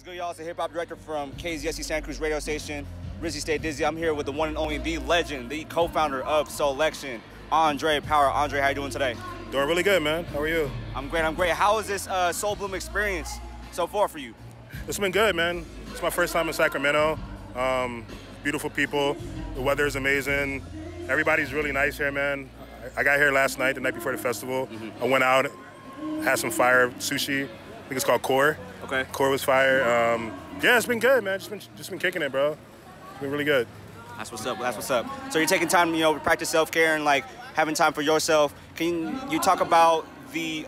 What's good, y'all? It's the hip-hop director from KZSE Santa Cruz radio station, RIZZYSTAYDIZZY. I'm here with the one and only, the legend, the co-founder of SOULECTION, Andre Power. Andre, how you doing today? Doing really good, man. How are you? I'm great, I'm great. How is this Solblume experience so far for you? It's been good, man. It's my first time in Sacramento. Beautiful people. The weather is amazing. Everybody's really nice here, man. I got here last night, the night before the festival. I went out, had some fire sushi. I think it's called Core. Okay. Core was fire. Yeah, it's been good, man. Just been kicking it, bro. It's been really good. That's what's up. That's what's up. So you're taking time, to practice self-care and like having time for yourself. Can you talk about the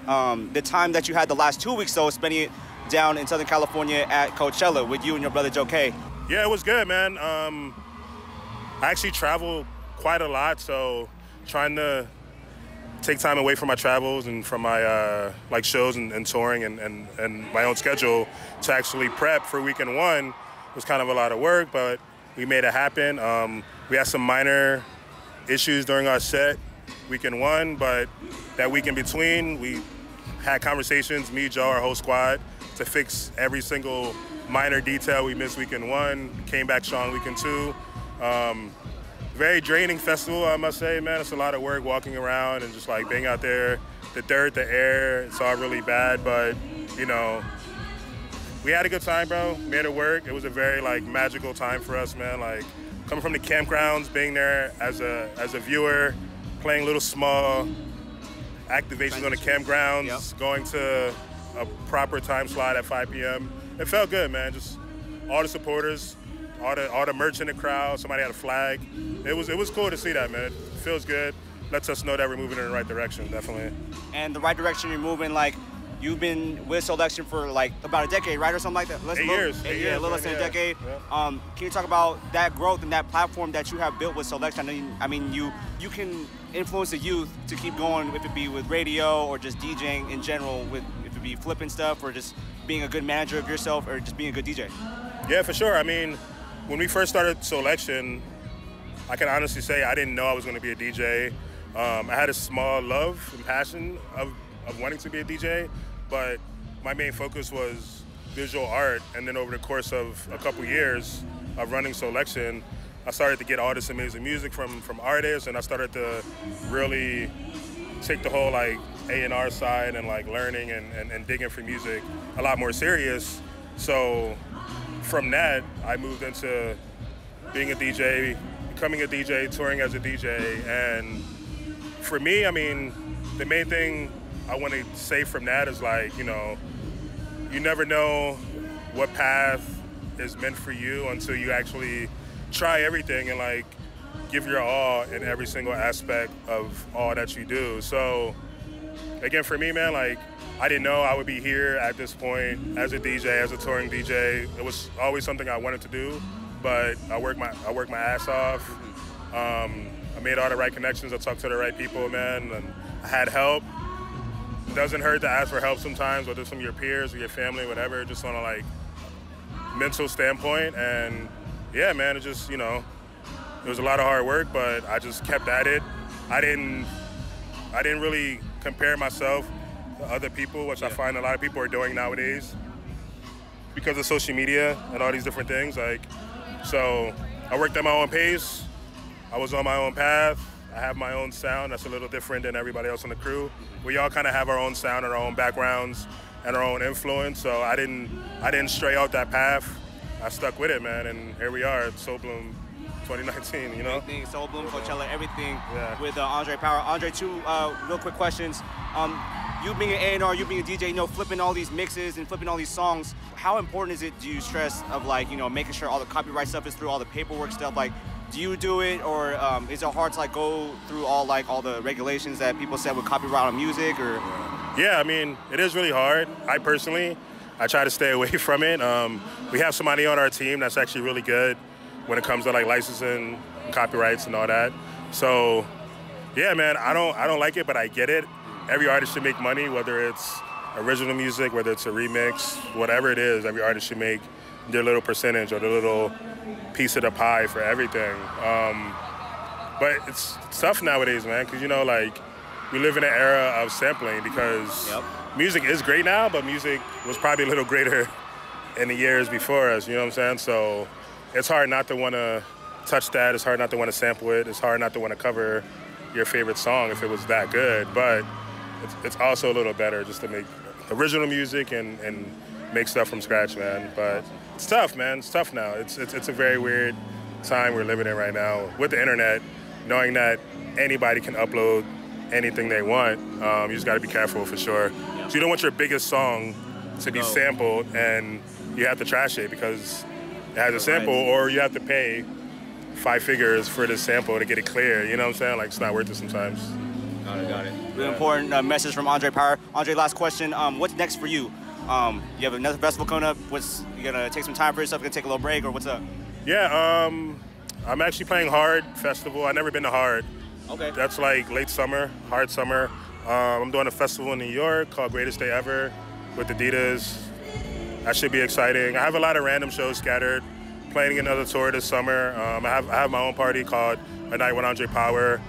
time that you had the last 2 weeks, though, spending it down in Southern California at Coachella with you and your brother Joe K? Yeah, it was good, man. I actually travel quite a lot, so trying to take time away from my travels and from my like shows and touring and my own schedule to actually prep for weekend one was kind of a lot of work, but we made it happen. We had some minor issues during our set weekend one, but that week in between, we had conversations, me, Joe, our whole squad, to fix every single minor detail we missed weekend one, came back strong weekend two. Very draining festival, I must say, man. It's a lot of work walking around and just like being out there. The dirt, the air, it's all really bad, but we had a good time, bro. Made it work. It was a very like magical time for us, man. Like coming from the campgrounds, being there as a viewer, playing little small activations on the campgrounds, going to a proper time slot at 5 p.m. It felt good, man. Just all the supporters, all the merch in the crowd. Somebody had a flag. It was cool to see that, man. It feels good. Lets us know that we're moving in the right direction, definitely. And the right direction you're moving, like you've been with SOULECTION for like about a decade, right, or something like that? 8 years. 8 years, a little less than a decade. Yeah. Can you talk about that growth and that platform that you have built with SOULECTION? I mean, you can influence the youth to keep going, if it be with radio or just DJing in general, if it be flipping stuff or just being a good manager of yourself or just being a good DJ. Yeah, for sure. I mean, when we first started SOULECTION, I can honestly say I didn't know I was going to be a DJ. I had a small love and passion of wanting to be a DJ, but my main focus was visual art. And then over the course of a couple years of running SOULECTION, I started to get all this amazing music from artists, and I started to really take the whole like A&R side and like learning and digging for music a lot more serious. So from that, I moved into being a DJ, becoming a DJ, touring as a DJ. And for me, I mean, the main thing I want to say from that is like, you never know what path is meant for you until you actually try everything and like give your all in every single aspect of all that you do. So again, for me, man, like I didn't know I would be here at this point as a DJ, as a touring DJ. It was always something I wanted to do, but I worked my ass off. I made all the right connections. I talked to the right people, man, and I had help. It doesn't hurt to ask for help sometimes, whether it's from your peers or your family, whatever, just on a like mental standpoint. And yeah, man, it just, it was a lot of hard work, but I just kept at it. I didn't really compare myself to other people, which I find a lot of people are doing nowadays because of social media and all these different things. Like, so I worked at my own pace. I was on my own path. I have my own sound that's a little different than everybody else on the crew. We all kind of have our own sound and our own backgrounds and our own influence. So I didn't stray out that path. I stuck with it, man, and here we are at Solblume 2019, Everything, Solblume, Coachella, everything with Andre Power. Andre, two real quick questions. You being an A&R, you being a DJ, flipping all these mixes and flipping all these songs, how important is it, do you stress, of like, making sure all the copyright stuff is through, all the paperwork stuff? Like, do you do it, or is it hard to like go through all the regulations that people said with copyright on music, or? Yeah, I mean, it is really hard. I try to stay away from it. We have somebody on our team that's actually really good when it comes to like licensing, copyrights and all that. So yeah, man, I don't like it, but I get it. Every artist should make money, whether it's original music, whether it's a remix, whatever it is. Every artist should make their little percentage or their little piece of the pie for everything. But it's tough nowadays, man, because like we live in an era of sampling because music is great now, but music was probably a little greater in the years before us, you know what I'm saying? So it's hard not to want to touch that. It's hard not to want to sample it. It's hard not to want to cover your favorite song if it was that good. But it's also a little better just to make original music and make stuff from scratch, man. But it's tough, man. It's tough now. It's a very weird time we're living in right now with the internet, knowing that anybody can upload anything they want. You just got to be careful for sure. So you don't want your biggest song to be sampled and you have to trash it because it has a sample, or you have to pay 5 figures for this sample to get it clear. You know what I'm saying? Like, it's not worth it sometimes. Got it. Really important message from Andre Power. Andre, last question. What's next for you? You have another festival coming up. You gonna take some time for yourself? Gonna take a little break, or what's up? Yeah, I'm actually playing Hard Festival. I've never been to Hard. Okay. That's like late summer, Hard Summer. I'm doing a festival in New York called Greatest Day Ever with Adidas. That should be exciting. I have a lot of random shows scattered. Planning another tour this summer. I have my own party called A Night with Andre Power.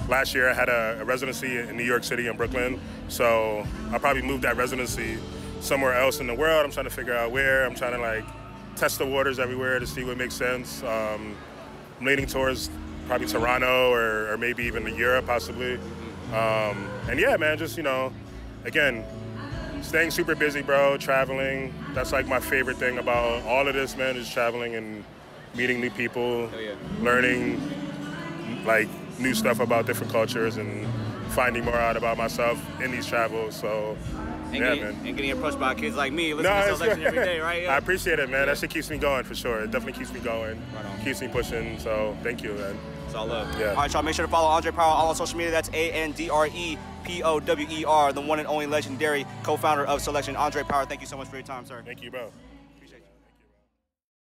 Last year I had a residency in New York City and Brooklyn, so I'll probably move that residency somewhere else in the world. I'm trying to figure out where. I'm trying to like test the waters everywhere to see what makes sense. I'm leaning towards probably Toronto or maybe even Europe possibly. And yeah, man, just, you know, again, staying super busy, bro, traveling. That's like my favorite thing about all of this, man, is traveling and meeting new people, learning like new stuff about different cultures and finding more out about myself in these travels. So and getting approached by kids like me, listening to Solblume every day, right? I appreciate it, man. That shit keeps me going for sure. It definitely keeps me going, keeps me pushing. So thank you, man. It's all love. Yeah. All right, y'all, make sure to follow Andre Power all on social media. That's ANDREPOWER, the one and only legendary co-founder of SOULECTION, Andre Power. Thank you so much for your time, sir. Thank you, bro.